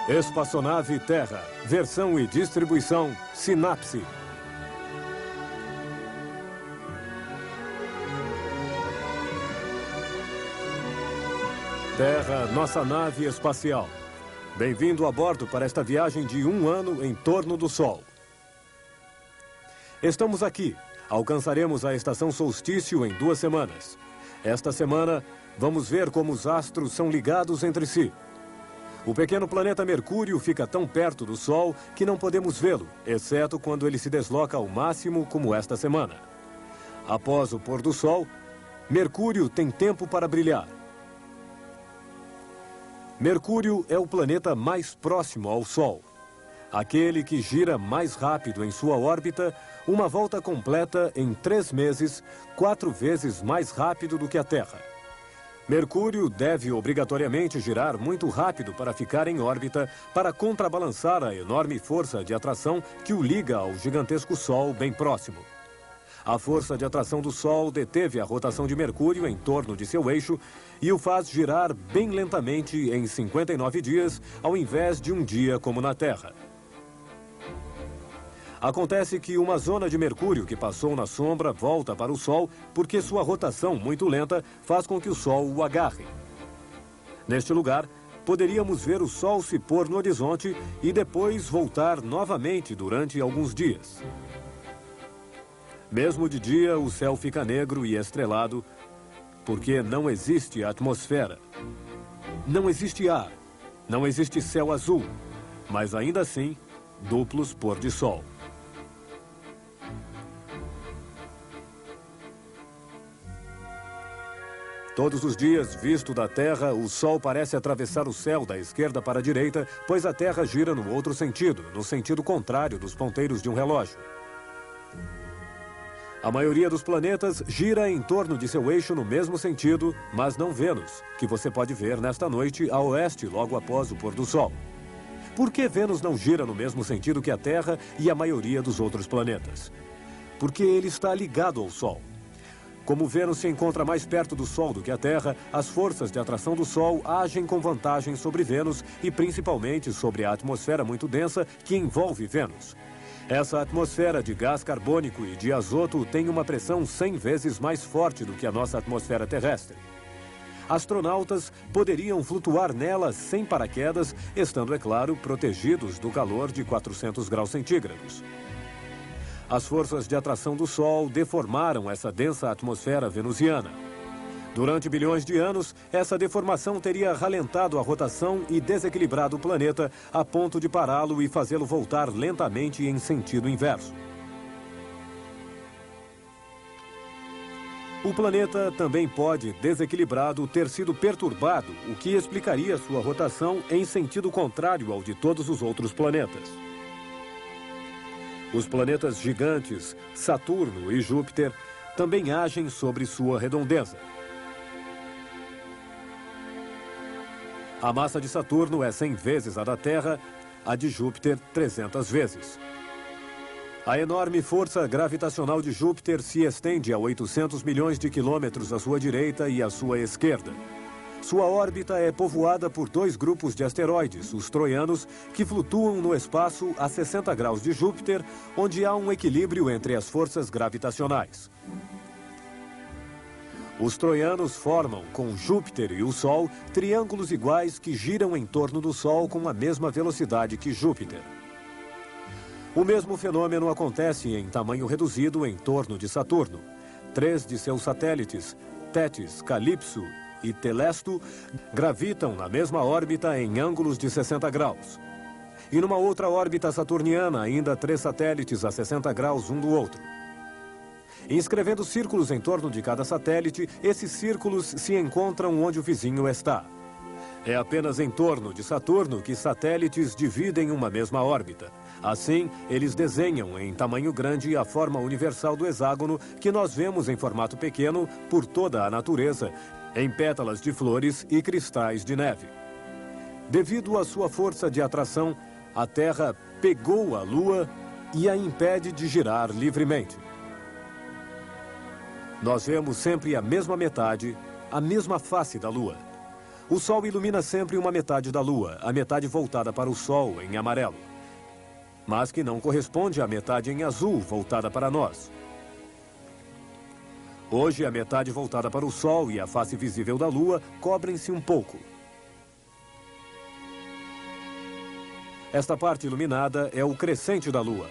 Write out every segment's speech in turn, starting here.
Espaçonave Terra, versão e distribuição Sinapse. Terra, nossa nave espacial. Bem-vindo a bordo para esta viagem de 1 ano em torno do Sol. Estamos aqui. Alcançaremos a estação solstício em 2 semanas. Esta semana, vamos ver como os astros são ligados entre si. O pequeno planeta Mercúrio fica tão perto do Sol que não podemos vê-lo, exceto quando ele se desloca ao máximo, como esta semana. Após o pôr do Sol, Mercúrio tem tempo para brilhar. Mercúrio é o planeta mais próximo ao Sol. Aquele que gira mais rápido em sua órbita, uma volta completa em 3 meses, 4 vezes mais rápido do que a Terra. Mercúrio deve obrigatoriamente girar muito rápido para ficar em órbita, para contrabalançar a enorme força de atração que o liga ao gigantesco Sol bem próximo. A força de atração do Sol deteve a rotação de Mercúrio em torno de seu eixo e o faz girar bem lentamente em 59 dias, ao invés de um dia como na Terra. Acontece que uma zona de Mercúrio que passou na sombra volta para o Sol porque sua rotação muito lenta faz com que o Sol o agarre. Neste lugar, poderíamos ver o Sol se pôr no horizonte e depois voltar novamente durante alguns dias. Mesmo de dia, o céu fica negro e estrelado porque não existe atmosfera. Não existe ar, não existe céu azul, mas ainda assim, duplos pôr de sol. Todos os dias, visto da Terra, o Sol parece atravessar o céu da esquerda para a direita, pois a Terra gira no outro sentido, no sentido contrário dos ponteiros de um relógio. A maioria dos planetas gira em torno de seu eixo no mesmo sentido, mas não Vênus, que você pode ver nesta noite a oeste logo após o pôr do Sol. Por que Vênus não gira no mesmo sentido que a Terra e a maioria dos outros planetas? Porque ele está ligado ao Sol. Como Vênus se encontra mais perto do Sol do que a Terra, as forças de atração do Sol agem com vantagem sobre Vênus e principalmente sobre a atmosfera muito densa que envolve Vênus. Essa atmosfera de gás carbônico e de azoto tem uma pressão 100 vezes mais forte do que a nossa atmosfera terrestre. Astronautas poderiam flutuar nela sem paraquedas, estando, é claro, protegidos do calor de 400 graus centígrados. As forças de atração do Sol deformaram essa densa atmosfera venusiana. Durante bilhões de anos, essa deformação teria ralentado a rotação e desequilibrado o planeta a ponto de pará-lo e fazê-lo voltar lentamente em sentido inverso. O planeta também pode, desequilibrado, ter sido perturbado, o que explicaria sua rotação em sentido contrário ao de todos os outros planetas. Os planetas gigantes, Saturno e Júpiter, também agem sobre sua redondeza. A massa de Saturno é 100 vezes a da Terra, a de Júpiter 300 vezes. A enorme força gravitacional de Júpiter se estende a 800 milhões de quilômetros à sua direita e à sua esquerda. Sua órbita é povoada por 2 grupos de asteroides, os troianos, que flutuam no espaço a 60 graus de Júpiter, onde há um equilíbrio entre as forças gravitacionais. Os troianos formam, com Júpiter e o Sol, triângulos iguais que giram em torno do Sol com a mesma velocidade que Júpiter. O mesmo fenômeno acontece em tamanho reduzido em torno de Saturno. 3 de seus satélites, Tétis, Calipso e Telesto, gravitam na mesma órbita em ângulos de 60 graus. E numa outra órbita saturniana, ainda 3 satélites a 60 graus um do outro. Inscrevendo círculos em torno de cada satélite, esses círculos se encontram onde o vizinho está. É apenas em torno de Saturno que satélites dividem uma mesma órbita. Assim, eles desenham em tamanho grande a forma universal do hexágono que nós vemos em formato pequeno por toda a natureza, em pétalas de flores e cristais de neve. Devido à sua força de atração, a Terra pegou a Lua e a impede de girar livremente. Nós vemos sempre a mesma metade, a mesma face da Lua. O Sol ilumina sempre uma metade da Lua, a metade voltada para o Sol, em amarelo, mas que não corresponde à metade em azul, voltada para nós. Hoje, a metade voltada para o Sol e a face visível da Lua cobrem-se um pouco. Esta parte iluminada é o crescente da Lua.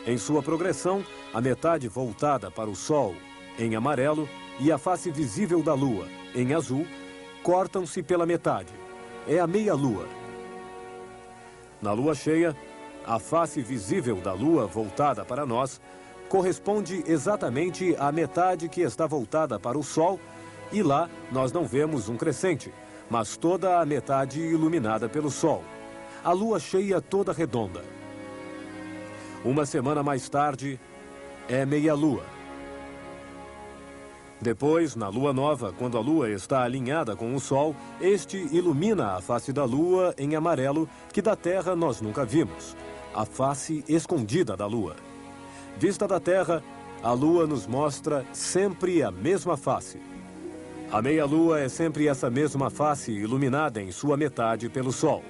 Em sua progressão, a metade voltada para o Sol, em amarelo, e a face visível da Lua, em azul, cortam-se pela metade. É a meia-lua. Na lua cheia, a face visível da Lua voltada para nós corresponde exatamente à metade que está voltada para o Sol, e lá nós não vemos um crescente, mas toda a metade iluminada pelo Sol. A lua cheia toda redonda. Uma semana mais tarde, é meia-lua. Depois, na lua nova, quando a lua está alinhada com o Sol, este ilumina a face da lua em amarelo, que da Terra nós nunca vimos. A face escondida da lua. Vista da Terra, a lua nos mostra sempre a mesma face. A meia-lua é sempre essa mesma face iluminada em sua metade pelo Sol.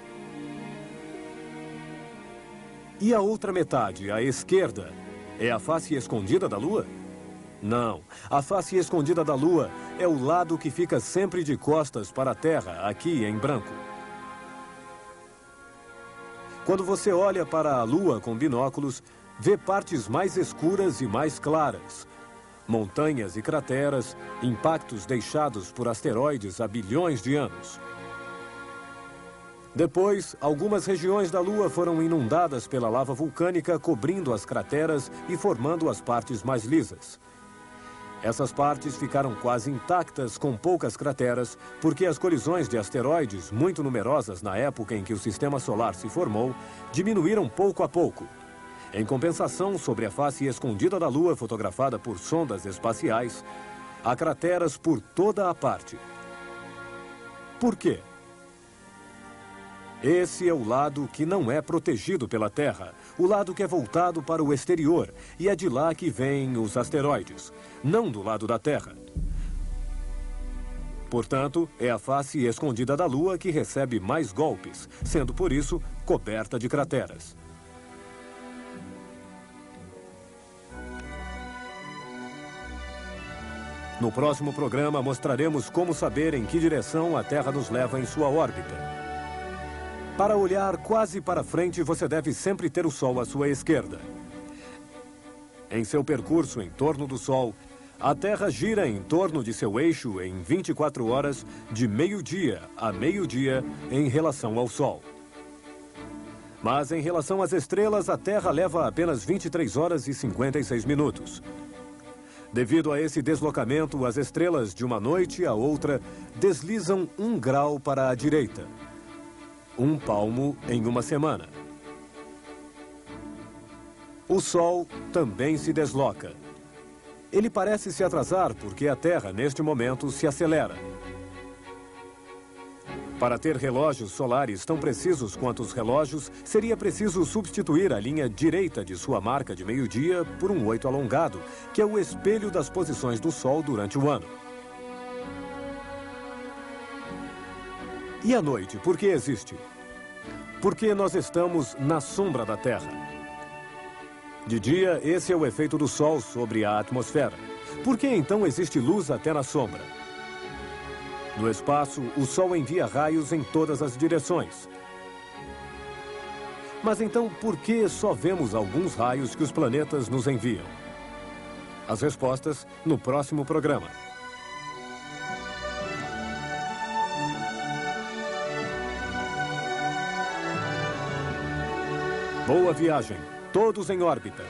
E a outra metade, a esquerda, é a face escondida da Lua? Não. A face escondida da Lua é o lado que fica sempre de costas para a Terra, aqui em branco. Quando você olha para a Lua com binóculos, vê partes mais escuras e mais claras. Montanhas e crateras, impactos deixados por asteroides há bilhões de anos. Depois, algumas regiões da Lua foram inundadas pela lava vulcânica, cobrindo as crateras e formando as partes mais lisas. Essas partes ficaram quase intactas, com poucas crateras, porque as colisões de asteroides, muito numerosas na época em que o sistema solar se formou, diminuíram pouco a pouco. Em compensação, sobre a face escondida da Lua, fotografada por sondas espaciais, há crateras por toda a parte. Por quê? Esse é o lado que não é protegido pela Terra, o lado que é voltado para o exterior, e é de lá que vêm os asteroides, não do lado da Terra. Portanto, é a face escondida da Lua que recebe mais golpes, sendo por isso coberta de crateras. No próximo programa mostraremos como saber em que direção a Terra nos leva em sua órbita. Para olhar quase para frente, você deve sempre ter o Sol à sua esquerda. Em seu percurso em torno do Sol, a Terra gira em torno de seu eixo em 24 horas, de meio-dia a meio-dia, em relação ao Sol. Mas em relação às estrelas, a Terra leva apenas 23 horas e 56 minutos. Devido a esse deslocamento, as estrelas de uma noite a outra deslizam 1 grau para a direita. 1 palmo em uma semana. O Sol também se desloca. Ele parece se atrasar porque a Terra, neste momento, se acelera. Para ter relógios solares tão precisos quanto os relógios, seria preciso substituir a linha direita de sua marca de meio-dia por um 8 alongado, que é o espelho das posições do Sol durante o ano. E a noite, por que existe? Porque nós estamos na sombra da Terra. De dia, esse é o efeito do Sol sobre a atmosfera. Por que então existe luz até na sombra? No espaço, o Sol envia raios em todas as direções. Mas então, por que só vemos alguns raios que os planetas nos enviam? As respostas no próximo programa. Boa viagem, todos em órbita.